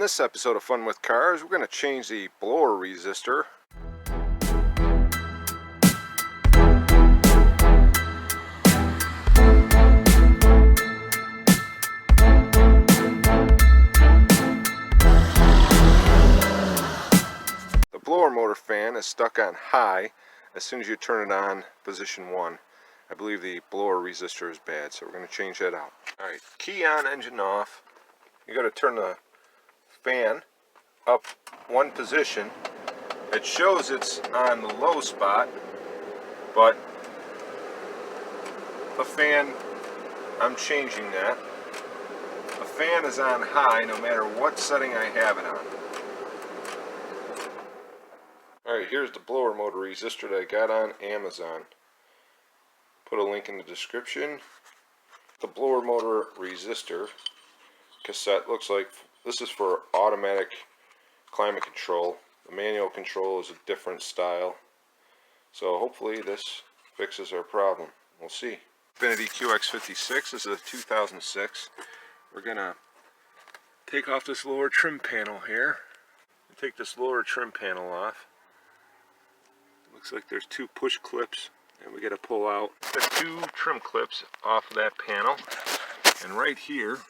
In this episode of Fun with Cars, we're going to change the blower resistor. The blower motor fan is stuck on high. As soon as you turn it on, position 1. I believe the blower resistor is bad, so we're going to change that out. Alright, key on, engine off. You got to turn the fan up one position. It shows it's on the low spot, but the fan, I'm changing that. The fan is on high no matter what setting I have it on. Alright, here's the blower motor resistor that I got on Amazon. Put a link in the description. The blower motor resistor cassette looks like this is for automatic climate control. The manual control is a different style. So hopefully this fixes our problem. We'll see. Infiniti QX56 is a 2006. We're gonna take off this lower trim panel here. Take this lower trim panel off. Looks like there's two push clips, and we got to pull out the two trim clips off of that panel. And right here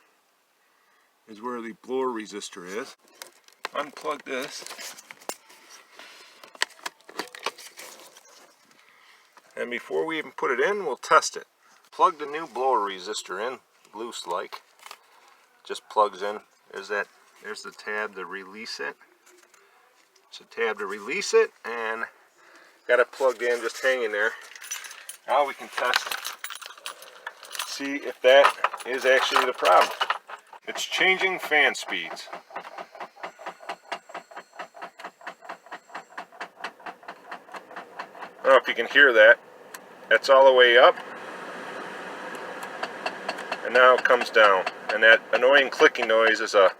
is where the blower resistor is. Unplug this. And before we even put it in, we'll test it. Plug the new blower resistor in, loose like. Just plugs in. There's the tab to release it. It's a tab to release it, and got it plugged in, just hanging there. Now we can test, see if that is actually the problem. It's changing fan speeds. I don't know if you can hear that. That's all the way up. And now it comes down. And that annoying clicking noise is a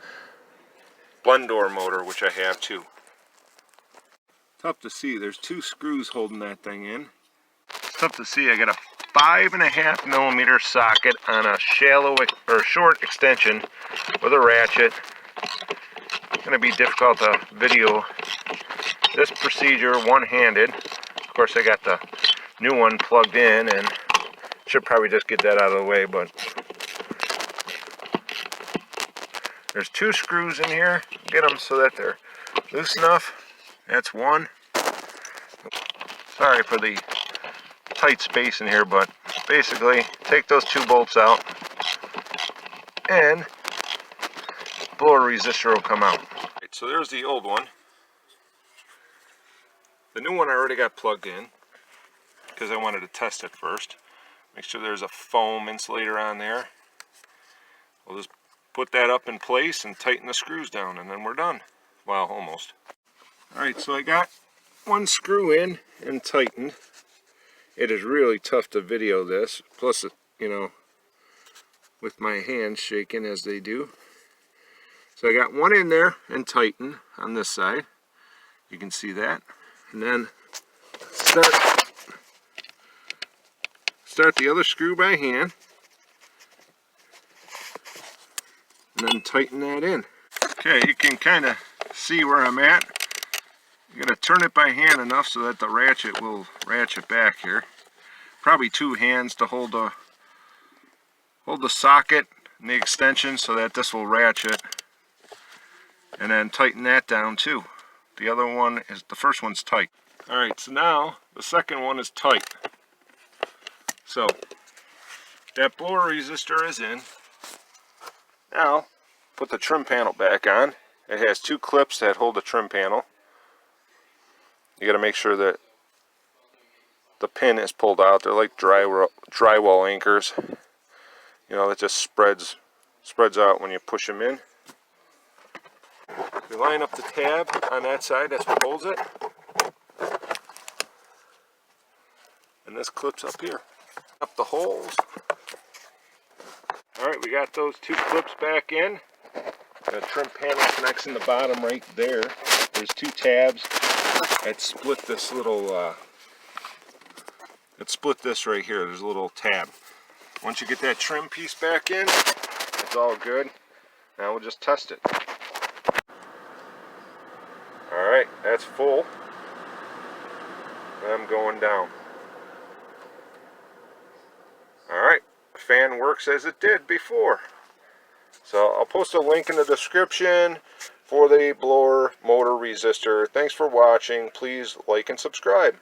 blend door motor, which I have too. Tough to see. There's two screws holding that thing in. It's tough to see. I got a 5.5 millimeter socket on a shallow or short extension with a ratchet. It's going to be difficult to video this procedure one-handed. Of course, I got the new one plugged in, and should probably just get that out of the way. But there's two screws in here. Get them so that they're loose enough. That's one. Sorry for the tight space in here, but basically take those two bolts out and blower resistor will come out. Right, so there's the old one. The new one I already got plugged in because I wanted to test it first. Make sure there's a foam insulator on there. We'll just put that up in place and tighten the screws down, and then we're done. Well, almost. Alright, so I got one screw in and tightened. It is really tough to video this, plus, you know, with my hands shaking as they do. So I got one in there and tightened on this side. You can see that. And then start the other screw by hand. And then tighten that in. Okay, you can kind of see where I'm at. You're going to turn it by hand enough so that the ratchet will ratchet back here. Probably two hands to hold the socket and the extension so that this will ratchet. And then tighten that down too. The other one is, the first one's tight. Alright, so now the second one is tight. So that blower resistor is in. Now put the trim panel back on. It has two clips that hold the trim panel. You got to make sure that the pin is pulled out. They're like drywall anchors. You know, that just spreads out when you push them in. You line up the tab on that side. That's what holds it. And this clips up here. Up the holes. All right, we got those two clips back in. The trim panel connects in the bottom right there. There's two tabs that split this little, right here. There's a little tab. Once you get that trim piece back in, it's all good. Now we'll just test it. that's full. I'm going down. Alright, fan works as it did before. So I'll post a link in the description for the blower motor resistor. Thanks for watching. Please like and subscribe.